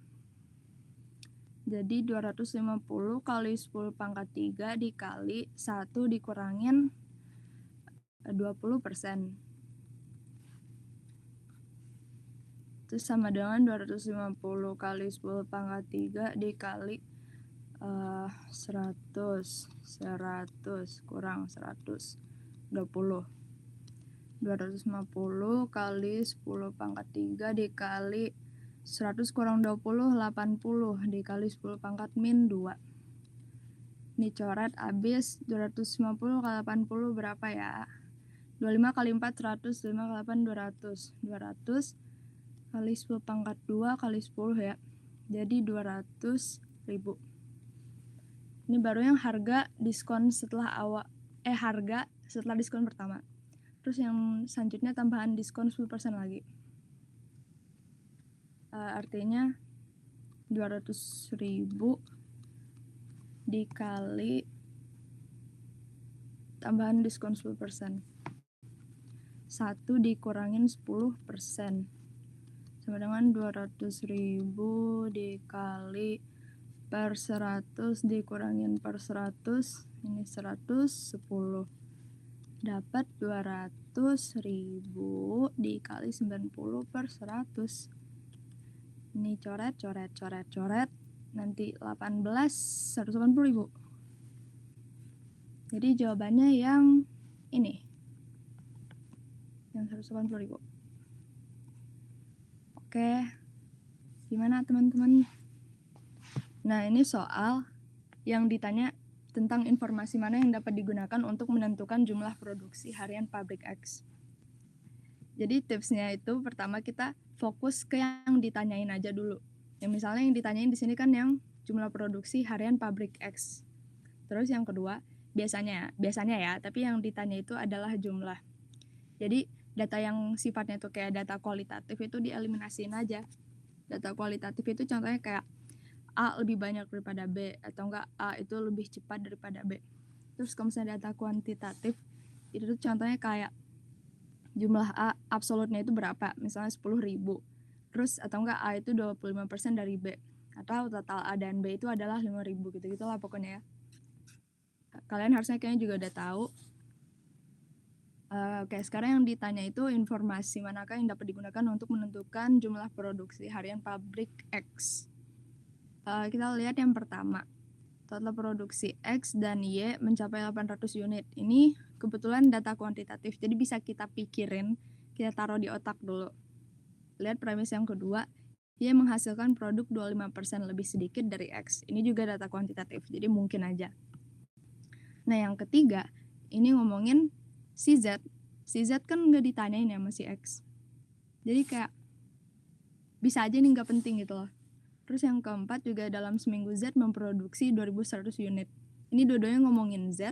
Jadi 250 kali 10 pangkat 3 dikali 1 dikurangin 20%. Itu sama dengan 250 kali 10 pangkat 3 dikali 100 kurang 100, 20. 250 kali 10 pangkat 3 dikali 100 kurang 20, 80 dikali 10 pangkat min 2. Ini coret habis 250 kali 80 berapa ya? 25 kali 4, 100, 25 kali 8, 200. 200 kali 10 pangkat 2 kali 10 ya. Jadi 200.000. Ini baru yang harga diskon setelah harga setelah diskon pertama. Terus yang selanjutnya tambahan diskon 10% lagi. Artinya 200.000 dikali tambahan diskon 10%. 1 dikurangin 10% sama dengan 200.000 dikali per 100 dikurangin per 100, ini 110. Dapat 200.000 dikali 90 per 100. Ini coret, nanti 18, 180.000. Jadi jawabannya yang ini, yang 180.000. Oke, gimana teman-teman? Nah, ini soal yang ditanya tentang informasi mana yang dapat digunakan untuk menentukan jumlah produksi harian pabrik X. Jadi tipsnya itu pertama kita fokus ke yang ditanyain aja dulu. Yang misalnya yang ditanyain di sini kan yang jumlah produksi harian pabrik X. Terus yang kedua, biasanya ya, tapi yang ditanya itu adalah jumlah. Jadi data yang sifatnya itu kayak data kualitatif itu dieliminasiin aja. Data kualitatif itu contohnya kayak A lebih banyak daripada B, atau enggak A itu lebih cepat daripada B. Terus kalau misalnya data kuantitatif, itu tuh contohnya kayak jumlah A absolutnya itu berapa, misalnya 10.000. Terus atau enggak A itu 25% dari B. Atau total A dan B itu adalah 5.000, gitu-gitu lah pokoknya ya. Kalian harusnya kayaknya juga udah tahu. Oke, sekarang yang ditanya itu informasi manakah yang dapat digunakan untuk menentukan jumlah produksi harian pabrik X. Kita lihat yang pertama, total produksi X dan Y mencapai 800 unit. Ini kebetulan data kuantitatif, jadi bisa kita pikirin, kita taruh di otak dulu. Lihat premis yang kedua, Y menghasilkan produk 25% lebih sedikit dari X. Ini juga data kuantitatif, jadi mungkin aja. Nah, yang ketiga, ini ngomongin si Z. Si Z kan nggak ditanyain ya sama si X. Jadi kayak bisa aja nih nggak penting gitu loh. Terus yang keempat juga dalam seminggu Z memproduksi 2.100 unit. Ini dua-duanya ngomongin Z,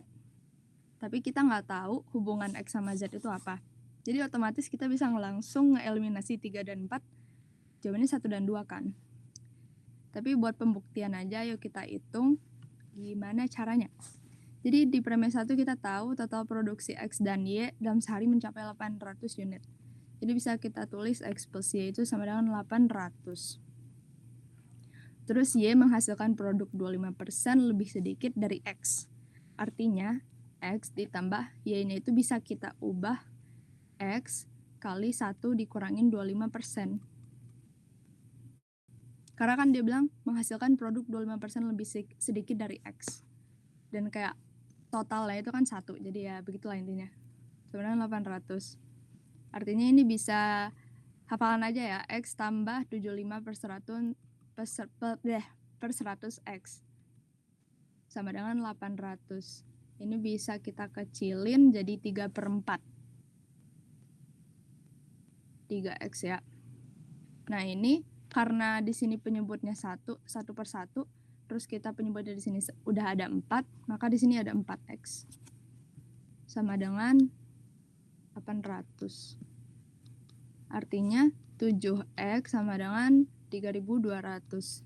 tapi kita nggak tahu hubungan X sama Z itu apa. Jadi otomatis kita bisa langsung ngeeliminasi 3 dan 4, jawabannya 1 dan 2 kan. Tapi buat pembuktian aja, yuk kita hitung gimana caranya. Jadi di premis 1 kita tahu total produksi X dan Y dalam sehari mencapai 800 unit. Jadi bisa kita tulis X plus Y itu sama dengan 800. Terus Y menghasilkan produk 25% lebih sedikit dari X. Artinya, X ditambah Y-nya itu bisa kita ubah X kali 1 dikurangin 25%. Karena kan dia bilang menghasilkan produk 25% lebih sedikit dari X. Dan kayak totalnya itu kan 1, jadi ya begitulah intinya. Sebenarnya 800. Artinya ini bisa hafalan aja ya, X tambah 75 per 100 per 100 X sama dengan 800. Ini bisa kita kecilin jadi 3 per 4. 3X ya. Nah, ini karena di sini penyebutnya 1 per 1, terus kita penyebutnya di sini udah ada 4, maka di sini ada 4X. Sama dengan 800. Artinya 7X sama dengan 3.200.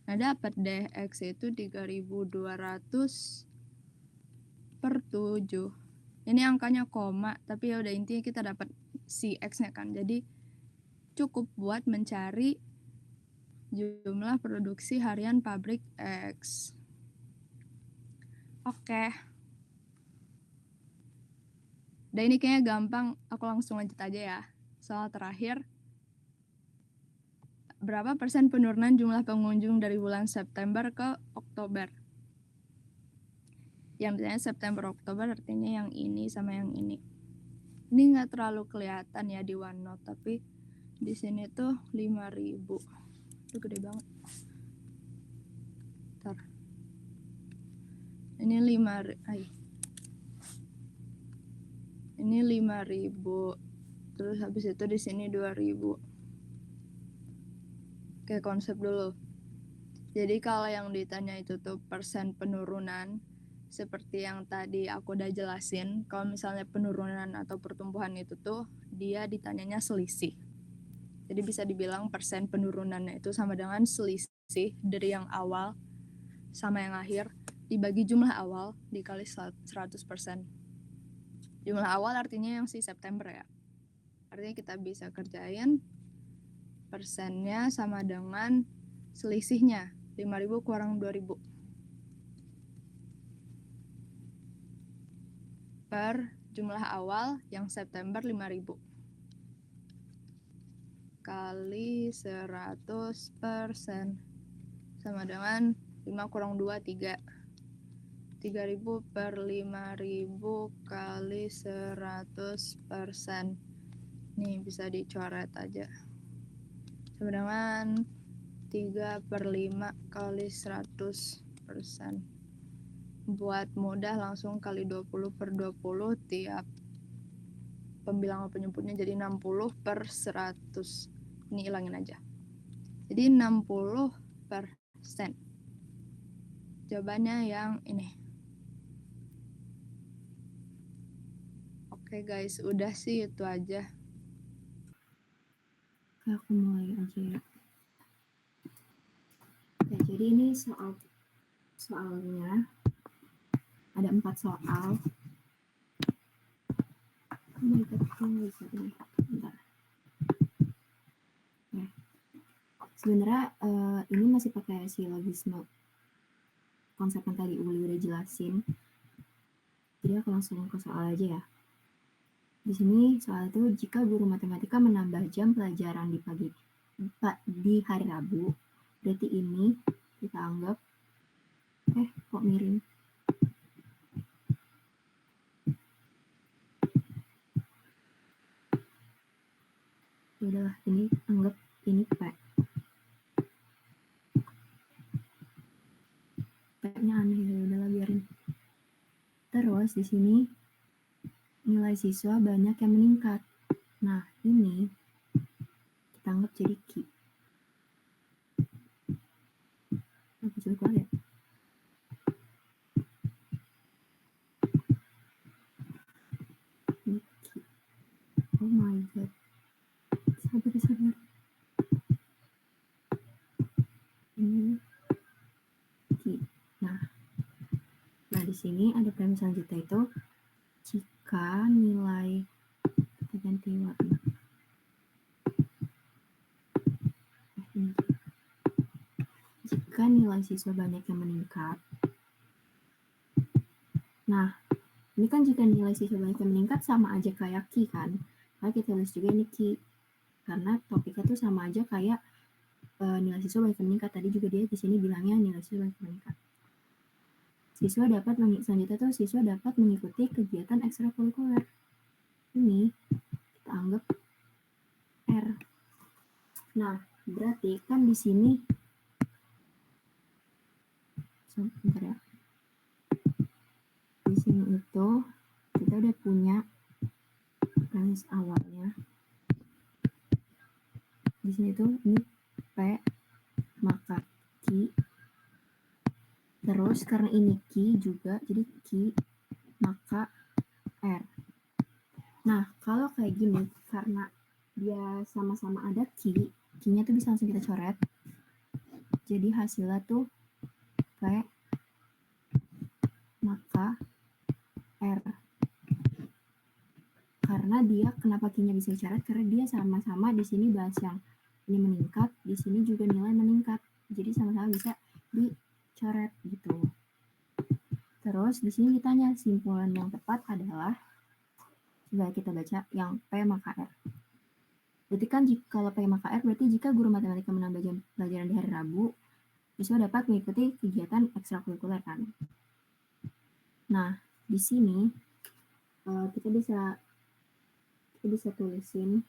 Nah, dapat deh X itu 3.200 per 7. Ini angkanya koma, tapi ya udah intinya kita dapat si X-nya kan. Jadi cukup buat mencari jumlah produksi harian pabrik X. Oke. Dan ini kayaknya gampang, aku langsung lanjut aja ya. Soal terakhir. Berapa persen penurunan jumlah pengunjung dari bulan September ke Oktober? Yang ditanya September-Oktober artinya yang ini sama yang ini. Ini nggak terlalu kelihatan ya di OneNote, tapi di sini tuh 5.000. Itu gede banget. Bentar. Ini 5.000. Ini 5.000. Terus habis itu di sini 2.000. Oke, konsep dulu. Jadi kalau yang ditanya itu tuh persen penurunan, seperti yang tadi aku udah jelasin, kalau misalnya penurunan atau pertumbuhan itu tuh dia ditanyanya selisih. Jadi bisa dibilang persen penurunannya itu sama dengan selisih dari yang awal sama yang akhir. dibagi jumlah awal dikali 100%. Jumlah awal artinya yang si September ya. Artinya kita bisa kerjain persennya sama dengan selisihnya. 5.000 kurang 2.000. Per jumlah awal yang September 5.000. Kali 100% sama dengan 5 kurang 2, 3. 3.000 per 5.000 kali 100%. Nih bisa dicoret aja. Sama dengan 3 per 5 kali 100%. Buat mudah langsung kali 20 per 20 tiap pembilangan penyebutnya jadi 60 per 100. Ini ilangin aja. Jadi 60%. Jawabannya yang ini. Oke guys, udah sih itu aja. Oke, aku mulai aja ya. Ya, jadi ini soalnya ada 4 soal. Oh my god, aku nggak bisa ini. Bentar. Ya. Sebenarnya ini masih pakai silogisme konsep yang tadi Uli udah jelasin. Jadi aku langsung ke soal aja ya. Di sini soal itu, jika guru matematika menambah jam pelajaran di hari Rabu, berarti ini kita anggap kok miring. Ya udahlah, ini anggap ini P. P-nya aneh, ya udahlah biarin. Terus di sini nilai siswa banyak yang meningkat. Nah, ini kita anggap jadi Q. Apa coba keluar ya? Ini Q. Oh my god. Sabar. Ini Q. Nah di sini ada premis selanjutnya itu, jika nilai, kita ganti warna. Jika nilai siswa banyak yang meningkat. Nah, ini kan jika nilai siswa banyak yang meningkat sama aja kayak Q kan. Nah, kita tulis juga ini Q. Karena topiknya tuh sama aja kayak nilai siswa banyak yang meningkat. Tadi juga dia di sini bilangnya nilai siswa banyak yang meningkat. Selanjutnya tuh siswa dapat mengikuti kegiatan ekstrakurikuler. Ini kita anggap R. Nah, berarti kan di sini sebentar ya. Di sini itu kita udah punya premis awalnya. Di sini tuh ini P maka Q. Terus karena ini Q juga, jadi Q maka R. Nah, kalau kayak gini, karena dia sama-sama ada Q, Q-nya tuh bisa langsung kita coret. Jadi hasilnya tuh P maka R. Karena dia, kenapa Q-nya bisa dicoret? Karena dia sama-sama di sini bahas yang ini meningkat, di sini juga nilai meningkat. Jadi sama-sama bisa dicoret gitu. Terus di sini ditanya simpulan yang tepat adalah, coba kita baca yang P maka R. Berarti kan kalau P maka R berarti jika guru matematika menambah jam pelajaran di hari Rabu, siswa dapat mengikuti kegiatan ekstrakurikuler kan. Nah, di sini kita bisa tulisin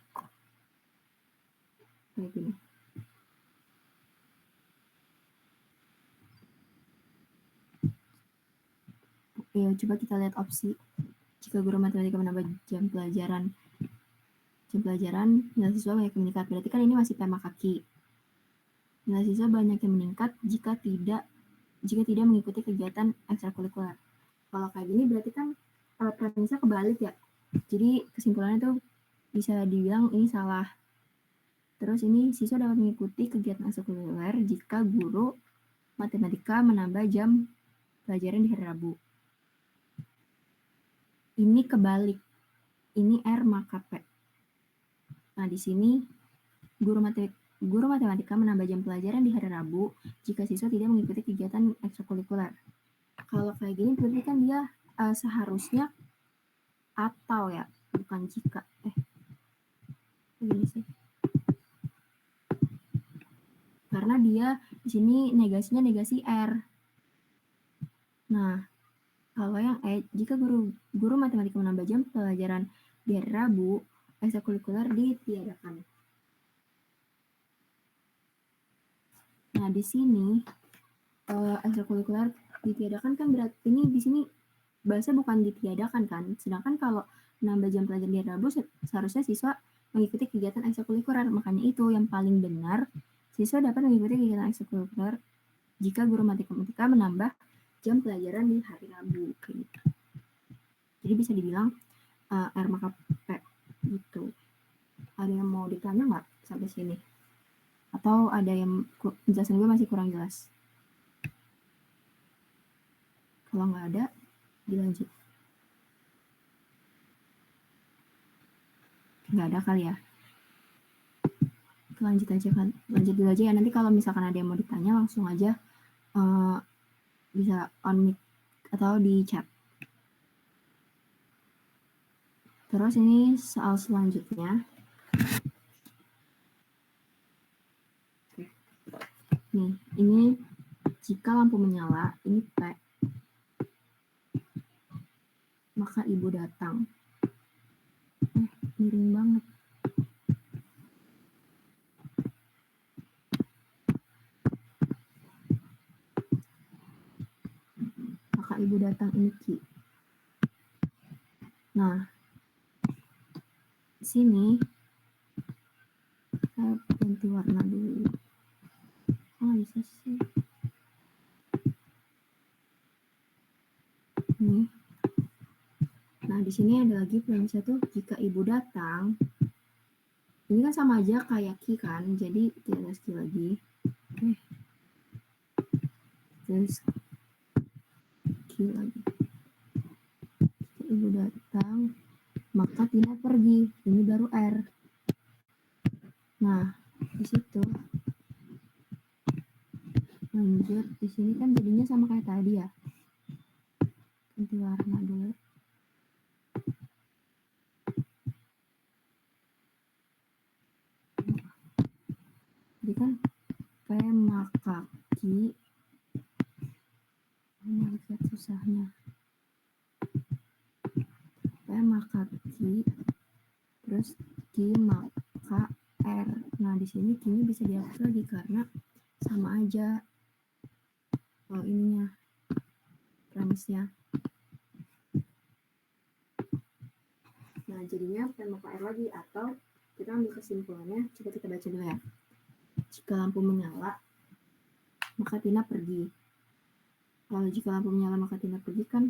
kayak gini. Ya, coba kita lihat opsi. Jika guru matematika menambah jam pelajaran nilai siswa banyak yang meningkat. Berarti kan ini masih P maka Q. Nilai siswa banyak yang meningkat jika tidak mengikuti kegiatan ekstrakurikuler. Kalau kayak gini berarti kan premisnya kebalik ya. Jadi kesimpulannya tuh bisa dibilang ini salah. Terus ini siswa dapat mengikuti kegiatan ekstrakurikuler jika guru matematika menambah jam pelajaran di hari Rabu. Ini kebalik. Ini R maka P. Nah, di sini guru matematika menambah jam pelajaran di hari Rabu jika siswa tidak mengikuti kegiatan ekstrakurikuler. Kalau kayak gini berarti kan dia seharusnya atau ya, bukan jika. Begini sih. Karena dia di sini negasinya negasi R. Nah, kalau yang jika guru matematika menambah jam pelajaran di hari Rabu, ekstrakurikuler ditiadakan. Nah, di sini ekstrakurikuler ditiadakan kan berarti ini di sini bahasa bukan ditiadakan kan. Sedangkan kalau menambah jam pelajaran di hari Rabu seharusnya siswa mengikuti kegiatan ekstrakurikuler. Makanya itu yang paling benar, siswa dapat mengikuti kegiatan ekstrakurikuler jika guru matematika menambah jam pelajaran di hari Rabu. Gitu. Jadi bisa dibilang R maka P gitu. Ada yang mau ditanya nggak sampai sini? Atau ada yang penjelasan gue masih kurang jelas? Kalau nggak ada, dilanjut. Nggak ada kali ya? Lanjut aja kan, lanjut dulu aja ya. Nanti kalau misalkan ada yang mau ditanya langsung aja bisa on mic atau di chat. Terus ini soal selanjutnya. Nih, ini jika lampu menyala, ini P, maka ibu datang. Miring banget. Maka ibu datang ini Q. Nah, sini saya ganti warna dulu. Oh, bisa sih. Nih. Nah, di sini ada lagi premisnya tuh jika ibu datang. Ini kan sama aja kayak Q kan, jadi kita ada Q lagi. Terus Q lagi. Ibu datang, maka Tina pergi. Ini baru R. Nah, di situ lanjut di sini kan jadinya sama kayak tadi ya. Ganti warna dulu. Jadi kan P maka Q. Ini lihat susahnya. P maka Q terus Q maka R. Nah, di sini Q-nya bisa dihapus lagi karena sama aja ininya premisnya. Nah, jadinya P maka R lagi, atau kita ambil kesimpulannya, coba kita baca dulu ya. Jika lampu menyala, maka Tina pergi. Kalau jika lampu menyala maka Tina pergi kan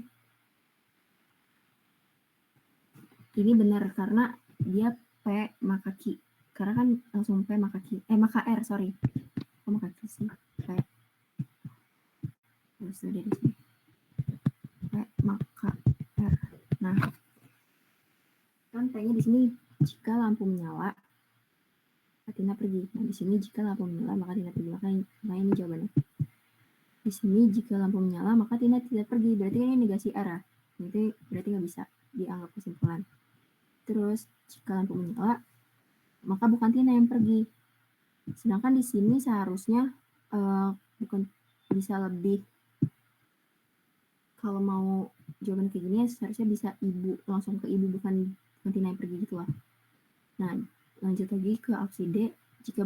ini benar karena dia P maka Q. Karena kan langsung P maka Q. Maka R, sorry. Oh, maka Q sih. P. Terus dari sini. P maka R. Nah, kan P-nya di sini jika lampu menyala maka Tina pergi. Nah, di sini jika lampu menyala maka Tina pergi. Makanya ini jawabannya. Di sini jika lampu menyala maka Tina tidak pergi. Berarti ini negasi arah. Berarti nggak bisa dianggap kesimpulan. Terus jika lampu menyala maka bukan Tina yang pergi. Sedangkan di sini seharusnya bukan bisa lebih, kalau mau jawaban kayak gini seharusnya bisa ibu, langsung ke ibu, bukan Tina yang pergi gitu lah. Nah, lanjut lagi ke opsi D. Jika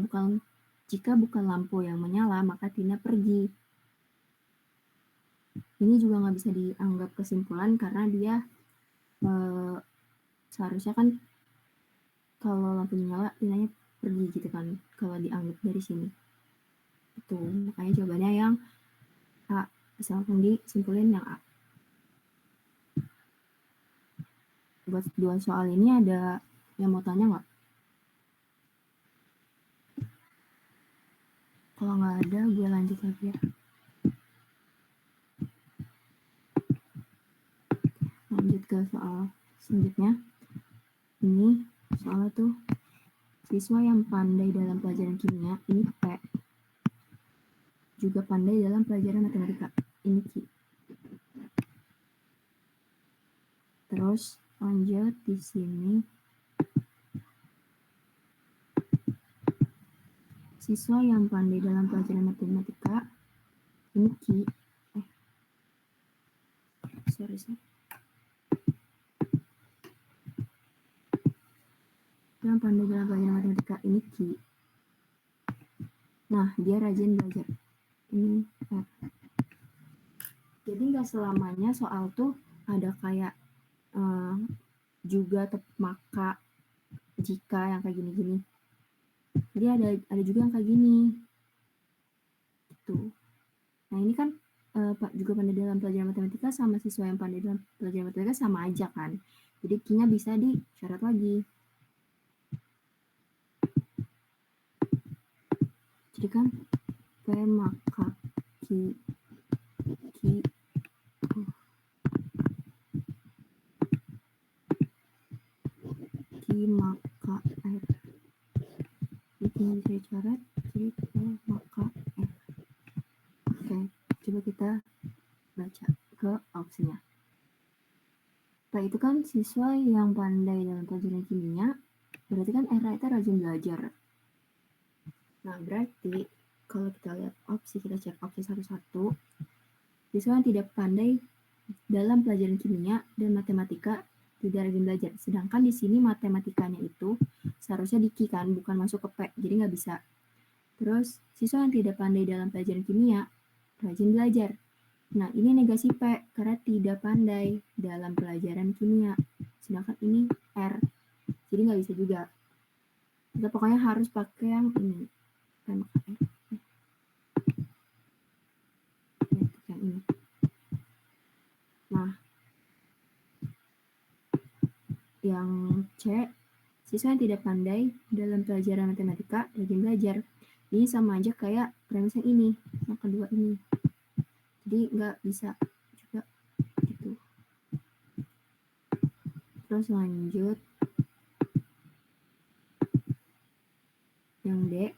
bukan lampu yang menyala maka Tina pergi. Ini juga nggak bisa dianggap kesimpulan karena dia seharusnya kan kalau lampu menyala Tinanya pergi gitu kan, kalau dianggap dari sini. Itu makanya jawabannya yang A. Bisa langsung disimpulin yang A. Buat dua soal ini ada yang mau tanya nggak? Kalau nggak ada, gue lanjut lagi ya. Lanjut ke soal selanjutnya. Ini soal tuh siswa yang pandai dalam pelajaran kimia, ini P. Juga pandai dalam pelajaran matematika, ini Q. Terus lanjut di sini siswa yang pandai dalam pelajaran matematika, ini Q. Sorry. Yang pandai dalam pelajaran matematika, ini Q. Nah, dia rajin belajar, ini F. Jadi nggak selamanya soal tuh ada kayak juga maka, jika, yang kayak gini-gini. Jadi ada juga yang kayak gini. Gitu. Nah, ini kan Pak juga pandai dalam pelajaran matematika sama siswa yang pandai dalam pelajaran matematika sama aja kan. Jadi Q-nya bisa disyarat lagi. Jadi kan P maka Q maka F. Ini bisa dicoret, jadi P maka F. Oke, coba kita baca ke opsinya. P itu kan siswa yang pandai dalam pelajaran kimia, berarti kan R itu rajin belajar. Nah, berarti kalau kita lihat opsi, kita cek opsi satu-satu, siswa yang tidak pandai dalam pelajaran kimia dan matematika tidak rajin belajar. Sedangkan di sini matematikanya itu seharusnya di Q kan, bukan masuk ke P, jadi nggak bisa. Terus, siswa yang tidak pandai dalam pelajaran kimia rajin belajar. Nah, ini negasi P karena tidak pandai dalam pelajaran kimia. Sedangkan ini R, jadi nggak bisa juga. Kita pokoknya harus pakai yang ini. P maka R. Yang ini. Nah, yang C, siswa yang tidak pandai dalam pelajaran matematika rajin belajar. Ini sama aja kayak premis yang ini, yang kedua ini. Jadi nggak bisa juga gitu. Terus lanjut yang D,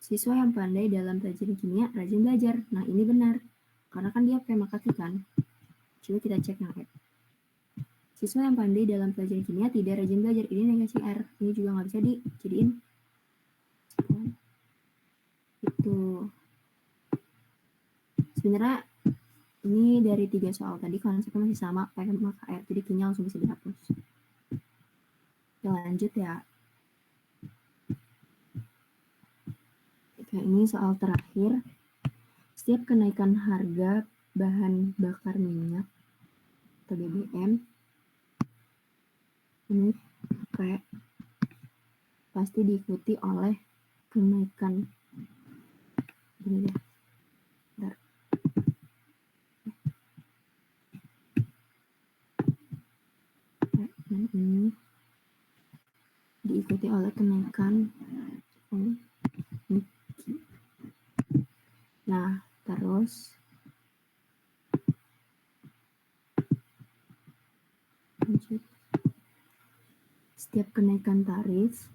siswa yang pandai dalam pelajaran kimia rajin belajar. Nah, ini benar karena kan dia pakai maka kan. Coba kita cek yang E. Siswa yang pandai dalam pelajaran kimia tidak rajin belajar, ini negasi R. Ini juga nggak bisa dijadiin itu. Sebenarnya ini dari 3 soal tadi konsepnya masih sama, pakai maka R, jadi Q-nya langsung bisa dihapus. Kita lanjut ya. Oke, ini soal terakhir. Setiap kenaikan harga bahan bakar minyak atau BBM, ini kayak pasti diikuti oleh kenaikan gini deh. Ini diikuti oleh kenaikan Nah, terus lanjut. Setiap kenaikan tarif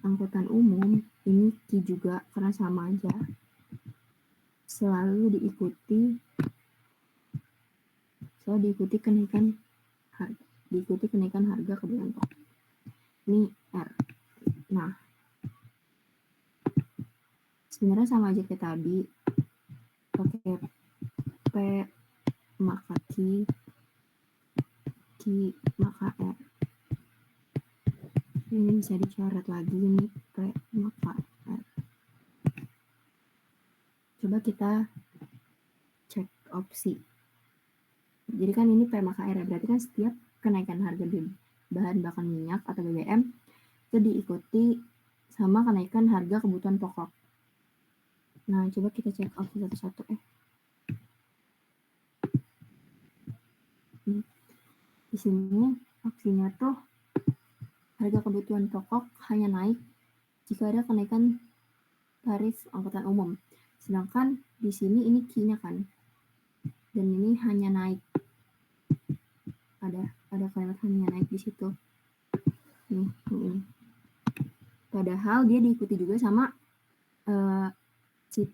angkutan umum, ini Q juga karena sama aja, selalu diikuti kenaikan harga kebutuhan pokok. Ini R. Nah, sebenarnya sama aja kayak tadi, pakai P maka Q maka R. Ini bisa dicoret lagi nih, P maka R. Coba kita cek opsi. Jadi kan ini P maka R, berarti kan setiap kenaikan harga bahan bakar minyak atau BBM itu diikuti sama kenaikan harga kebutuhan pokok. Nah, coba kita cek opsi satu-satu. Di sini opsinya tuh harga kebutuhan pokok hanya naik jika ada kenaikan tarif angkutan umum. Sedangkan di sini ini Q-nya kan. Dan ini hanya naik ada kalimat hanya naik di situ. Nih, ini. Padahal dia diikuti juga sama si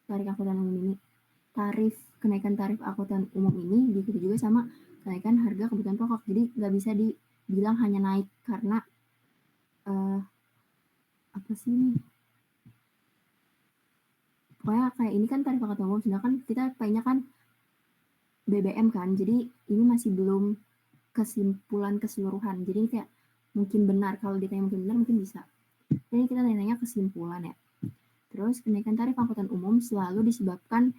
tarik angkutan umum ini. Kenaikan tarif angkutan umum ini diikuti juga sama kenaikan harga kebutuhan pokok. Jadi nggak bisa dibilang hanya naik karena apa sih ini? Pokoknya kayak ini kan tarif angkutan umum, sedangkan kita paynya kan BBM kan. Jadi ini masih belum kesimpulan keseluruhan. Jadi ini kayak mungkin benar, kalau ditanya mungkin benar mungkin bisa. Jadi kita nanya kesimpulan ya. Terus kenaikan tarif angkutan umum selalu disebabkan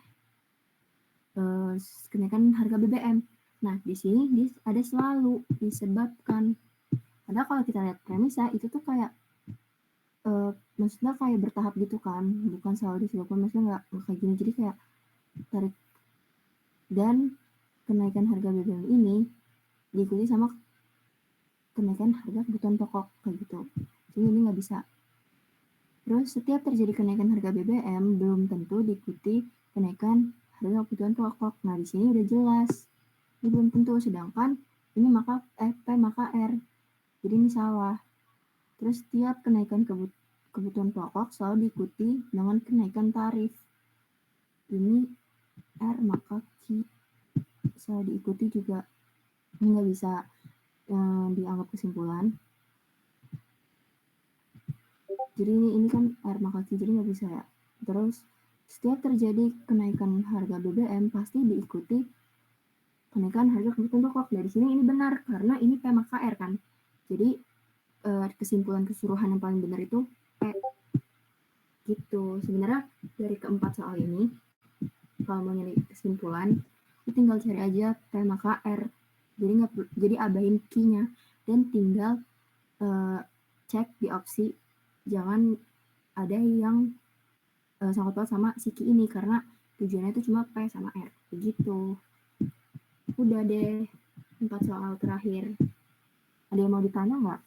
kenaikan harga BBM. Nah, di sini ada selalu disebabkan. Padahal kalau kita lihat premisnya itu tuh kayak maksudnya kayak bertahap gitu kan, bukan selalu disebabkan, maksudnya nggak kayak gini. Jadi kayak tarik dan kenaikan harga BBM ini diikuti sama kenaikan harga kebutuhan pokok kayak gitu. Jadi ini nggak bisa. Terus setiap terjadi kenaikan harga BBM belum tentu diikuti kenaikan harga kebutuhan pokok. Nah di sini udah jelas ini belum tentu, sedangkan ini maka P maka R. Jadi ini salah. Terus setiap kenaikan kebutuhan pokok selalu diikuti dengan kenaikan tarif. Ini R maka Q selalu diikuti juga. Ini nggak bisa dianggap kesimpulan. Jadi ini kan R maka Q, jadi nggak bisa ya. Terus setiap terjadi kenaikan harga BBM pasti diikuti kenaikan harga kebutuhan pokok. Dari sini ini benar karena ini P maka R kan. Jadi kesimpulan keseluruhan yang paling benar itu P. Gitu. Sebenarnya dari keempat soal ini, kalau mau nyari kesimpulan, tinggal cari aja P maka R. Jadi abahin Q-nya dan tinggal cek di opsi, jangan ada yang sangkut paut sama si Q ini karena tujuannya itu cuma P sama R. Begitu. Udah deh 4 soal terakhir. Ada yang mau ditanya nggak?